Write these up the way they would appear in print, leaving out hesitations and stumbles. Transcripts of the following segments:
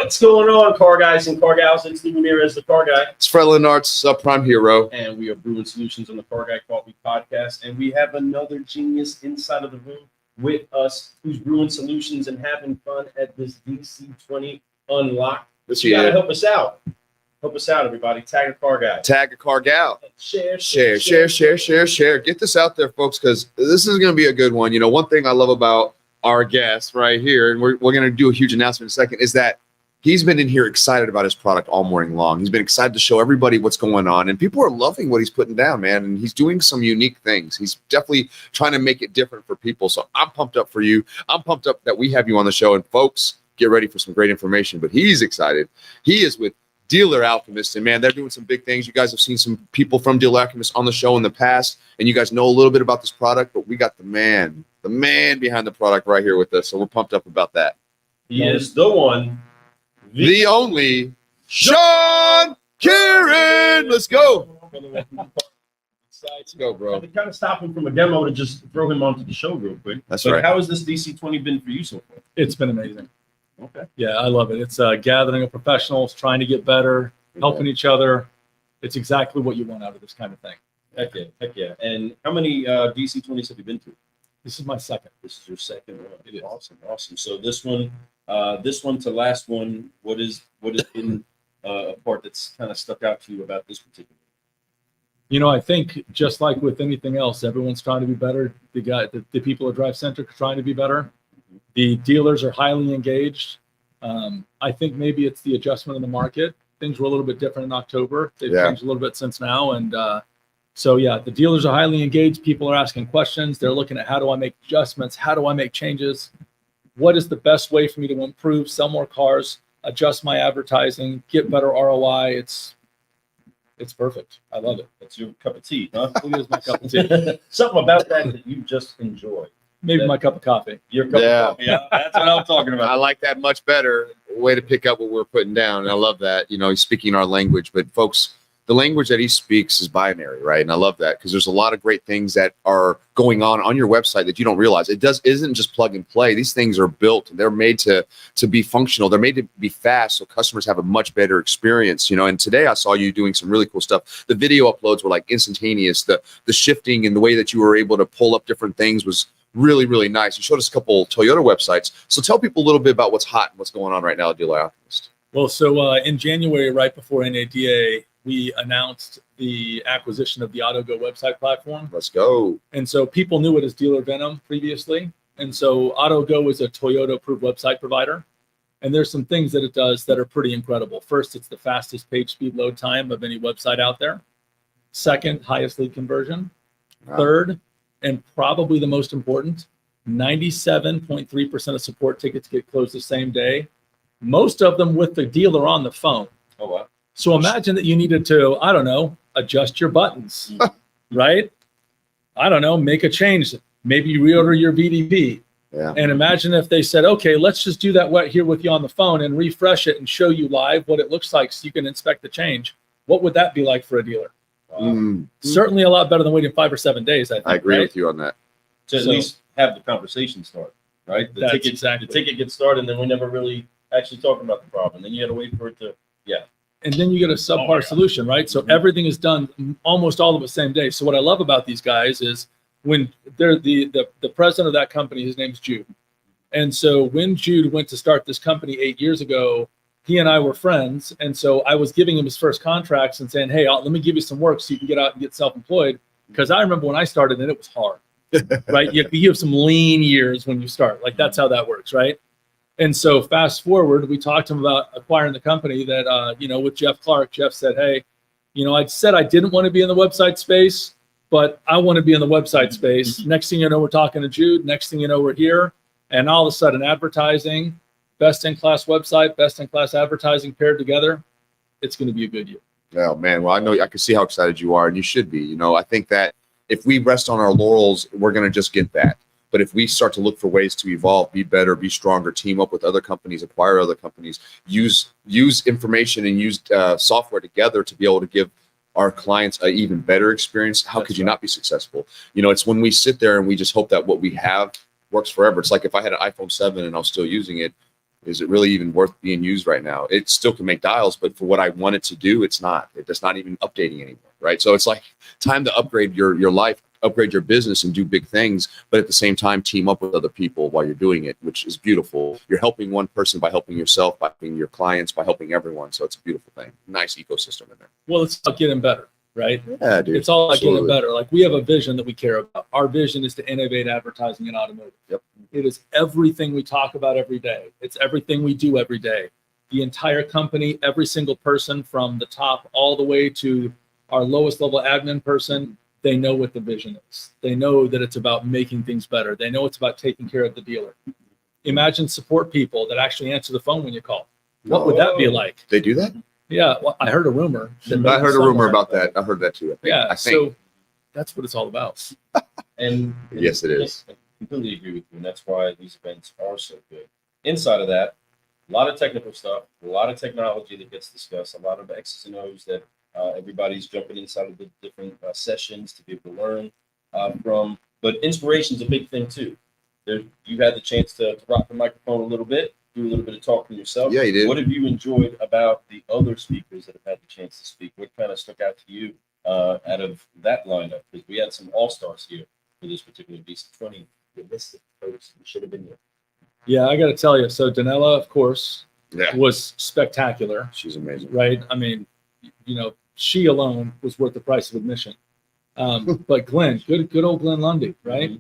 What's going on, car guys and car gals? It's Steve Ramirez, the car guy. It's Fred Lenart's subprime hero. And we are Brewing Solutions on the Car Guy Coffee Podcast. And we have another genius inside of the room with us who's brewing solutions and having fun at this DC20 Unlocked. You gotta help us out. Help us out, everybody. Tag a car guy. Tag a car gal. Share. Get this out there, folks, because this is going to be a good one. You know, one thing I love about our guest right here, and we're going to do a huge announcement in a second, is that he's been in here excited about his product all morning long. He's been excited to show everybody what's going on, and people are loving what he's putting down, man. And he's doing some unique things. He's definitely trying to make it different for people. So I'm pumped up for you. I'm pumped up that we have you on the show. And folks, get ready for some great information. But he's excited. He is with Dealer Alchemist, and man, they're doing some big things. You guys have seen some people from Dealer Alchemist on the show in the past, and you guys know a little bit about this product, but we got the man behind the product right here with us, so we're pumped up about that. He is the one, the only Shean Kirin. Let's go. Let's go, bro. We kind of stopped him from a demo to just throw him onto the show real quick. That's right. How has this DC20 been for you so far? It's been amazing. Okay. Yeah, I love it. It's a gathering of professionals trying to get better, helping each other. It's exactly what you want out of this kind of thing. Heck yeah. And how many DC20s have you been to? This is my second. This is your second one. It is. Awesome. So this one to last one, what has been a part that's kind of stuck out to you about this particular? You know, I think just like with anything else, everyone's trying to be better. The people at Drive Centric are trying to be better. The dealers are highly engaged. I think maybe it's the adjustment in the market. Things were a little bit different in October. They've changed a little bit since now. And so, the dealers are highly engaged. People are asking questions. They're looking at how do I make adjustments? How do I make changes? What is the best way for me to improve, sell more cars, adjust my advertising, get better ROI? It's perfect. I love it. That's your cup of tea, huh? It is my cup of tea. Something about that you just enjoy. Maybe my cup of coffee. Your cup of coffee. Yeah, that's what I'm talking about. I like that much better. Way to pick up what we're putting down. And I love that. You know, he's speaking our language, but folks, the language that he speaks is binary, right? And I love that because there's a lot of great things that are going on your website that you don't realize. Isn't just plug and play. These things are built. They're made to be functional. They're made to be fast, so customers have a much better experience. You know, and today I saw you doing some really cool stuff. The video uploads were like instantaneous. The shifting and the way that you were able to pull up different things was really, really nice. You showed us a couple Toyota websites. So tell people a little bit about what's hot and what's going on right now at Dealer Alchemist. Well, so in January, right before NADA, we announced the acquisition of the AutoGo website platform. Let's go. And so people knew it as Dealer Venom previously. And so AutoGo is a Toyota-approved website provider. And there's some things that it does that are pretty incredible. First, it's the fastest page speed load time of any website out there. Second, highest lead conversion. Wow. Third, and probably the most important, 97.3% of support tickets get closed the same day. Most of them with the dealer on the phone. Oh, wow. So imagine that you needed to, I don't know, adjust your buttons, right? I don't know, make a change. Maybe you reorder your VDP. Yeah. And imagine if they said, okay, let's just do that right here with you on the phone and refresh it and show you live what it looks like so you can inspect the change. What would that be like for a dealer? Certainly a lot better than waiting 5 or 7 days, I think. I agree with you on that. To at least have the conversation start, right? The ticket gets started, and then we never really actually talk about the problem. Then you got to wait for it to, And then you get a subpar solution, right? So everything is done almost all of the same day. So what I love about these guys is when they're the president of that company, his name's Jude. And so when Jude went to start this company 8 years ago, he and I were friends. And so I was giving him his first contracts and saying, hey, let me give you some work so you can get out and get self-employed. Because I remember when I started and it was hard, right? You have some lean years when you start. Like that's how that works, right? And so fast forward, we talked to him about acquiring the company that, with Jeff Clark. Jeff said, hey, I said I didn't want to be in the website space, but I want to be in the website space. Next thing you know, we're talking to Jude. Next thing you know, we're here. And all of a sudden, advertising, best-in-class website, best-in-class advertising paired together, it's going to be a good year. Oh, man. Well, I can see how excited you are, and you should be. I think that if we rest on our laurels, we're going to just get that. But if we start to look for ways to evolve, be better, be stronger, team up with other companies, acquire other companies, use information and use software together to be able to give our clients an even better experience, how could you not be successful? It's when we sit there and we just hope that what we have works forever. It's like if I had an iPhone 7 and I was still using it, Is it really even worth being used right now? It still can make dials, but for what I want it to do, it's not. It's not even updating anymore, right? So it's like time to upgrade your life, upgrade your business, and do big things, but at the same time, team up with other people while you're doing it, which is beautiful. You're helping one person by helping yourself, by helping your clients, by helping everyone. So it's a beautiful thing. Nice ecosystem in there. Well, it's about getting better, right? Yeah, dude. It's all about getting Absolutely. better. Like we have a vision that we care about. Our vision is to innovate advertising in automotive. Yep. It is everything we talk about every day. It's everything we do every day. The entire company, every single person from the top all the way to our lowest level admin person, they know what the vision is. They know that it's about making things better. They know it's about taking care of the dealer. Imagine support people that actually answer the phone when you call. What would that be like? They do that? Yeah, well, I heard a rumor. I heard a rumor about that. I heard that too. I think. Yeah, I think. so that's what it's all about. And Yes, it is. I completely agree with you, and that's why these events are so good. Inside of that, a lot of technical stuff, a lot of technology that gets discussed, a lot of X's and O's that everybody's jumping inside of the different sessions to be able to learn from. But inspiration's a big thing too. You had the chance to rock the microphone a little bit, do a little bit of talking yourself. Yeah, you did. What have you enjoyed about the other speakers that have had the chance to speak? What kind of stuck out to you out of that lineup? Because we had some all-stars here for this particular DC20. You missed it, folks. You should have been there. Yeah, I got to tell you. So Danella, of course, Yeah, was spectacular, she's amazing. right? I mean, you know, she alone was worth the price of admission. But Glenn, good old Glenn Lundy, right?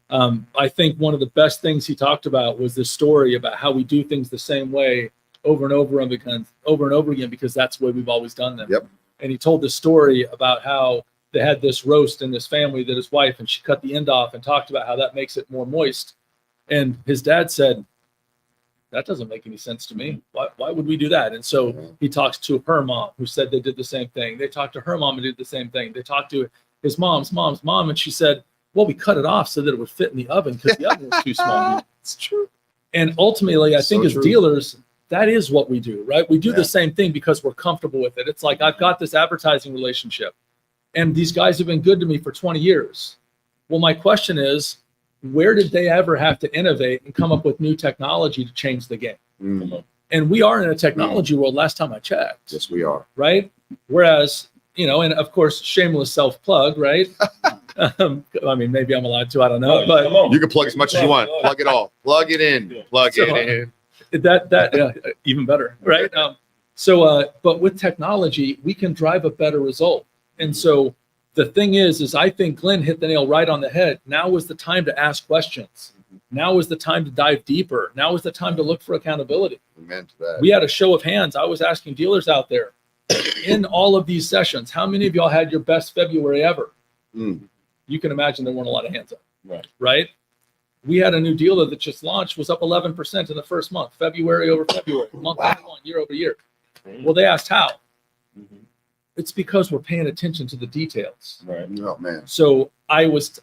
I think one of the best things he talked about was this story about how we do things the same way over and over again because that's the way we've always done them. Yep. And he told this story about how they had this roast in this family that his wife, and she cut the end off and talked about how that makes it more moist. And his dad said, that doesn't make any sense to me. Why would we do that? And so he talks to her mom, who said they did the same thing. They talked to her mom and did the same thing. They talked to his mom's mom, and she said, well, we cut it off so that it would fit in the oven because the oven was too small. It's true. And ultimately, I think So as true. dealers, that is what we do, right? We do Yeah. the same thing because we're comfortable with it. It's like I've got this advertising relationship, and these guys have been good to me for 20 years. Well, my question is, where did they ever have to innovate and come up with new technology to change the game? Mm. And we are in a technology world last time I checked, Yes, we are. right? Whereas, you know, and of course, shameless self-plug, right? I mean, maybe I'm allowed to, I don't know, but Come on. You can plug as much as you want. Plug it all. Plug it in. Plug So, it in. that even better, right? But with technology, we can drive a better result. And so the thing is I think Glenn hit the nail right on the head. Now is the time to ask questions. Now is the time to dive deeper. Now is the time to look for accountability. Amen to that. We had a show of hands. I was asking dealers out there in all of these sessions, how many of y'all had your best February ever? Mm. You can imagine there weren't a lot of hands up, Right. right? We had a new dealer that just launched, was up 11% in the first month, February over February, month over month, year over year. Well, they asked how. Mhm. It's because we're paying attention to the details. Right. Oh man. So I was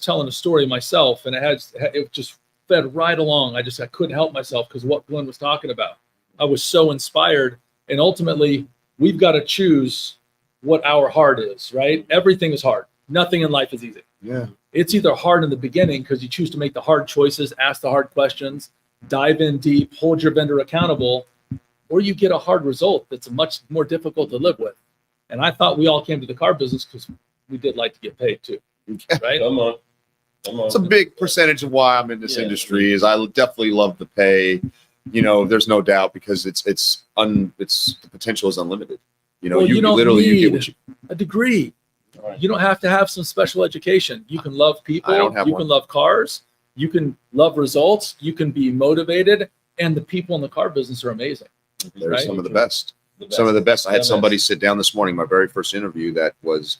telling a story myself, and it just fed right along. I couldn't help myself because what Glenn was talking about. I was so inspired, and ultimately, we've got to choose what our heart is. Right? Everything is hard. Nothing in life is easy. Yeah. It's either hard in the beginning because you choose to make the hard choices, ask the hard questions, dive in deep, hold your vendor accountable, or you get a hard result that's much more difficult to live with. And I thought we all came to the car business because we did like to get paid too, right? Come on. It's a big percentage of why I'm in this Yeah. industry. Is I definitely love the pay. You know, there's no doubt because it's the potential is unlimited. You know, Well, you don't literally you get need what you. a degree. Right. You don't have to have some special education. You can love people. I don't have you one. can love cars. You can love results. You can be motivated. And the people in the car business are amazing. They're Right. some of the best. The best. Some of the best. I had The somebody best. sit down this morning, my very first interview, that was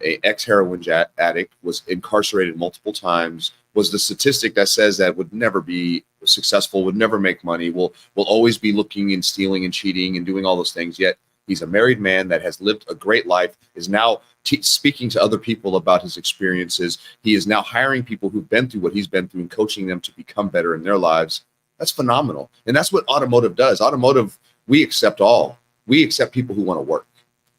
a ex-heroin addict, was incarcerated multiple times, was the statistic that says that would never be successful, would never make money, will always be looking and stealing and cheating and doing all those things. Yet he's a married man that has lived a great life, is now speaking to other people about his experiences. He is now hiring people who've been through what he's been through and coaching them to become better in their lives. That's phenomenal. And that's what automotive does. Automotive, we accept all. We accept people who want to work.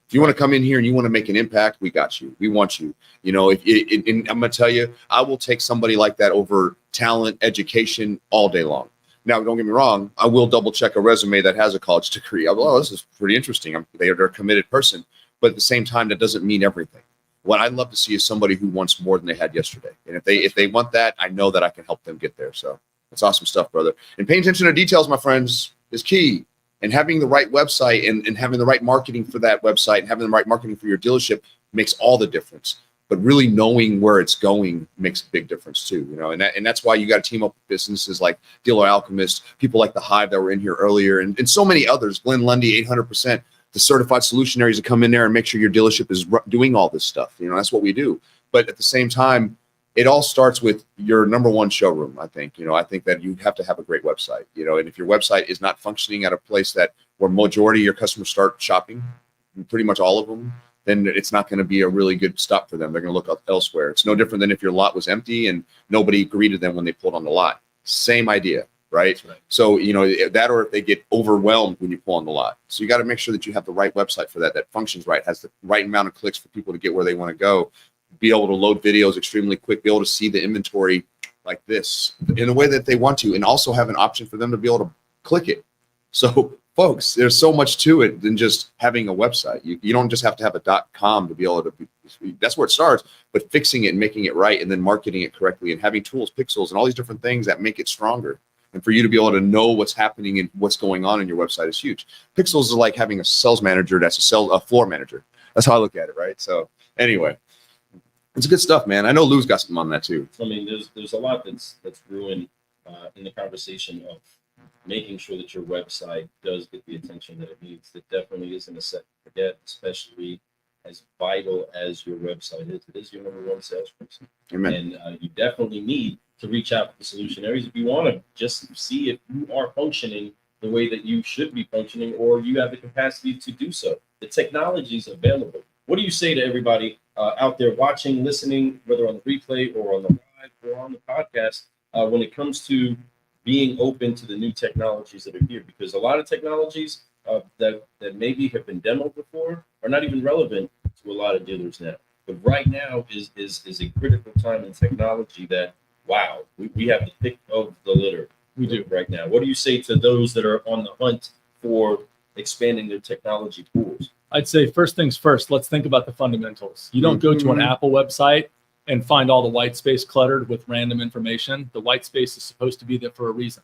If you want to come in here and you want to make an impact, we got you. We want you. You know, and I'm going to tell you, I will take somebody like that over talent, education all day long. Now, don't get me wrong. I will double check a resume that has a college degree. Oh, this is pretty interesting. They're a committed person, but at the same time, that doesn't mean everything. What I'd love to see is somebody who wants more than they had yesterday. And if they want that, I know that I can help them get there. So that's awesome stuff, brother. And paying attention to details, my friends, is key. And having the right website and having the right marketing for that website and having the right marketing for your dealership makes all the difference. But really knowing where it's going makes a big difference too, you know, and that's why you got to team up with businesses like Dealer Alchemist, people like the Hive that were in here earlier, and so many others. Glenn Lundy, 800%, the certified solutionaries to come in there and make sure your dealership is doing all this stuff. You know, that's what we do. But at the same time, it all starts with your number one showroom. I think, you know, I think that you have to have a great website, you know, and if your website is not functioning at a place that where majority of your customers start shopping, pretty much all of them, then it's not going to be a really good stop for them. They're going to look up elsewhere. It's no different than if your lot was empty and nobody greeted them when they pulled on the lot. Same idea, right? So, you know, that, or if they get overwhelmed when you pull on the lot. So you got to make sure that you have the right website for that functions right, has the right amount of clicks for people to get where they want to go, be able to load videos extremely quick, be able to see the inventory like this in a way that they want to, and also have an option for them to be able to click it. So folks, there's so much to it than just having a website. You don't just have to have a .com to be able to that's where it starts, but fixing it and making it right and then marketing it correctly and having tools, pixels, and all these different things that make it stronger. And for you to be able to know what's happening and what's going on in your website is huge. Pixels is like having a sales manager that's a floor manager. That's how I look at it, right? So anyway, it's good stuff, man. I know Lou's got something on that too. I mean, there's a lot that's brewing in the conversation of making sure that your website does get the attention that it needs. It definitely isn't a set to forget, especially as vital as your website is. It is your number one salesperson. Amen. And you definitely need to reach out to the solutionaries if you want to just see if you are functioning the way that you should be functioning, or you have the capacity to do so. The technology is available. What do you say to everybody out there watching, listening, whether on the replay or on the live or on the podcast, when it comes to being open to the new technologies that are here? Because a lot of technologies that maybe have been demoed before are not even relevant to a lot of dealers now. But right now is a critical time in technology that, wow, we have the pick of the litter. We do right now. What do you say to those that are on the hunt for expanding their technology pools? I'd say first things first, let's think about the fundamentals. You don't go to an Apple website and find all the white space cluttered with random information. The white space is supposed to be there for a reason.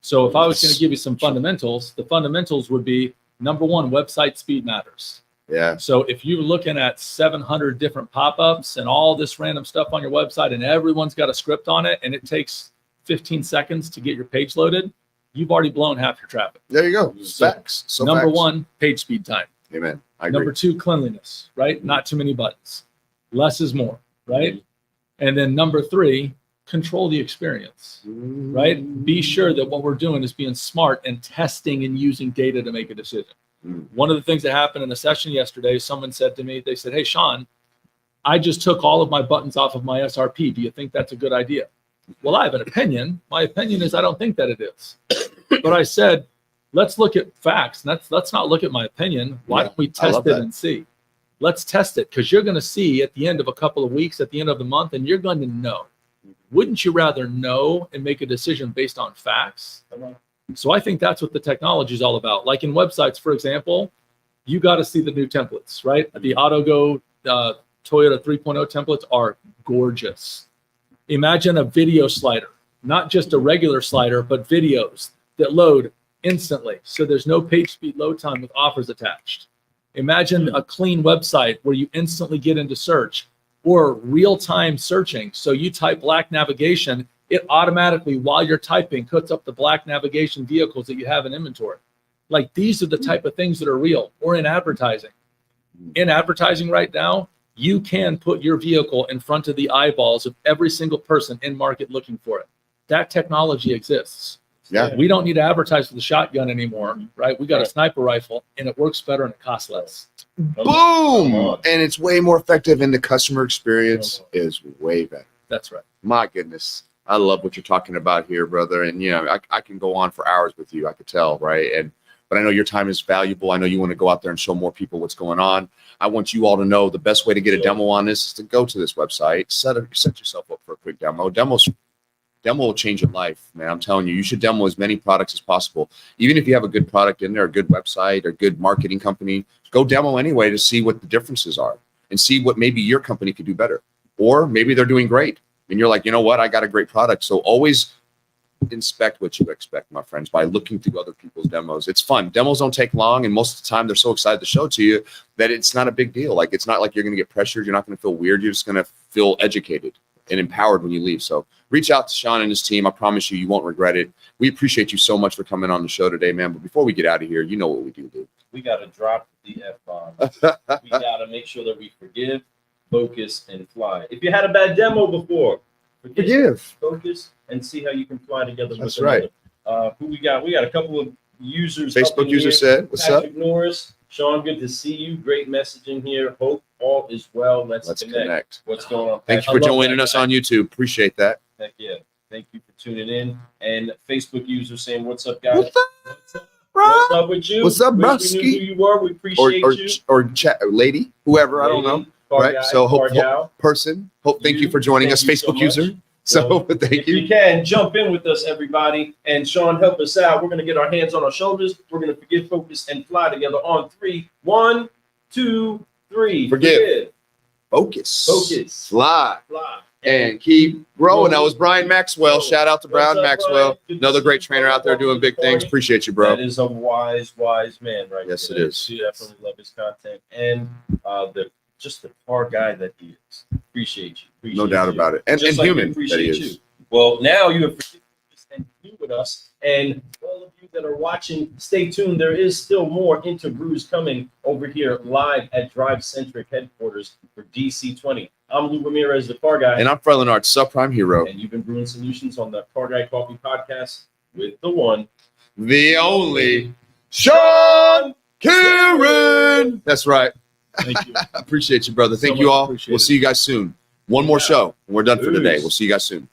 So if I was going to give you some fundamentals, the fundamentals would be, number one, website speed matters. Yeah. So if you're looking at 700 different pop-ups and all this random stuff on your website and everyone's got a script on it and it takes 15 seconds to get your page loaded, you've already blown half your traffic. There you go. Facts. So number facts. one, page speed time. Amen. I agree. Number two, cleanliness, right? Not too many buttons. Less is more, right? And then number three, control the experience, right? Be sure that what we're doing is being smart and testing and using data to make a decision. One of the things that happened in a session yesterday, someone said to me, they said, "Hey, Sean, I just took all of my buttons off of my SRP. Do you think that's a good idea?" Well, I have an opinion. My opinion is I don't think that it is. But I said, let's look at facts. Let's not look at my opinion. Why don't we test it and see? Let's test it, because you're going to see at the end of a couple of weeks, at the end of the month, and you're going to know. Wouldn't you rather know and make a decision based on facts? So I think that's what the technology is all about. Like in websites, for example, you got to see the new templates, right? The AutoGo Toyota 3.0 templates are gorgeous. Imagine a video slider, not just a regular slider, but videos that load instantly. So there's no page speed load time with offers attached. Imagine a clean website where you instantly get into search, or real-time searching. So you type black navigation, it automatically, while you're typing, puts up the black navigation vehicles that you have in inventory. Like, these are the type of things that are real. Or in advertising. In advertising right now, you can put your vehicle in front of the eyeballs of every single person in market looking for it. That technology exists. Yeah. We don't need to advertise with a shotgun anymore, right? We got a sniper rifle, and it works better and it costs less. Boom! And it's way more effective, and the customer experience is way better. That's right. My goodness. I love what you're talking about here, brother. And, you know, I can go on for hours with you. I could tell, right? But I know your time is valuable. I know you want to go out there and show more people what's going on. I want you all to know the best way to get a demo on this is to go to this website, set yourself up for a quick demo. Demos Demo will change your life, man. I'm telling you, you should demo as many products as possible. Even if you have a good product in there, a good website or good marketing company, go demo anyway to see what the differences are and see what maybe your company could do better. Or maybe they're doing great. And you're like, you know what? I got a great product. So always inspect what you expect, my friends, by looking through other people's demos. It's fun. Demos don't take long. And most of the time they're so excited to show it to you that it's not a big deal. Like, it's not like you're going to get pressured. You're not going to feel weird. You're just going to feel educated and empowered when you leave. So reach out to Shean and his team. I promise you, you won't regret it. We appreciate you so much for coming on the show today, man. But before we get out of here, you know what we do, dude. We got to drop the F-bomb. We got to make sure that we forgive, focus, and fly. If you had a bad demo before, Forgive. focus, and see how you can fly together. That's with right. Another. Who we got? We got a couple of users. up Facebook in user here. said, what's Patrick up? Norris, Sean, good to see you. Great messaging here. Hope all is well. Let's connect. What's going on? Thank you Patrick? for I love joining that us guy. on YouTube. Appreciate that. Heck yeah. Thank you for tuning in. And Facebook user saying, what's up, guys? What's up, What's up? bro? What's up with you? What's up, Wish we broski? knew who you were. We appreciate you. Or chat, lady, whoever, I don't know. Car Right? guy, So car hope- gal. Person. Thank you for joining us, Thank you so Facebook much. user. So Well, thank if you. you can, jump in with us, everybody. And Sean, help us out. We're going to get our hands on our shoulders. We're going to forgive, focus, and fly together on 3. 1, 2, 3. Forgive. Focus. Focus. Fly. Fly. And keep growing. That was Brian Maxwell. Shout out to What's Brown up, Maxwell. Brian? Good to Another see great you, trainer bro. out there doing Welcome to big the things. party. Appreciate you, bro. That is a wise man right Yes, there. it is. You definitely love his content. And the car guy that he is. Appreciate you. No doubt about it. And Just like we human that appreciate he is. you. Well, now you have forgiven us and you with us. And all of you that are watching, stay tuned. There is still more Interbrews coming over here live at Drive Centric headquarters for DC20. I'm Lou Ramirez, the car guy. And I'm Fred Leonard, subprime hero. And you've been brewing solutions on the Car Guy Coffee Podcast with the one, The only Shean Kirin. That's right. Thank you. Appreciate you, brother. So Thank you much all. appreciated. We'll see you guys soon. One more show. And we're done for today. Peace. We'll see you guys soon.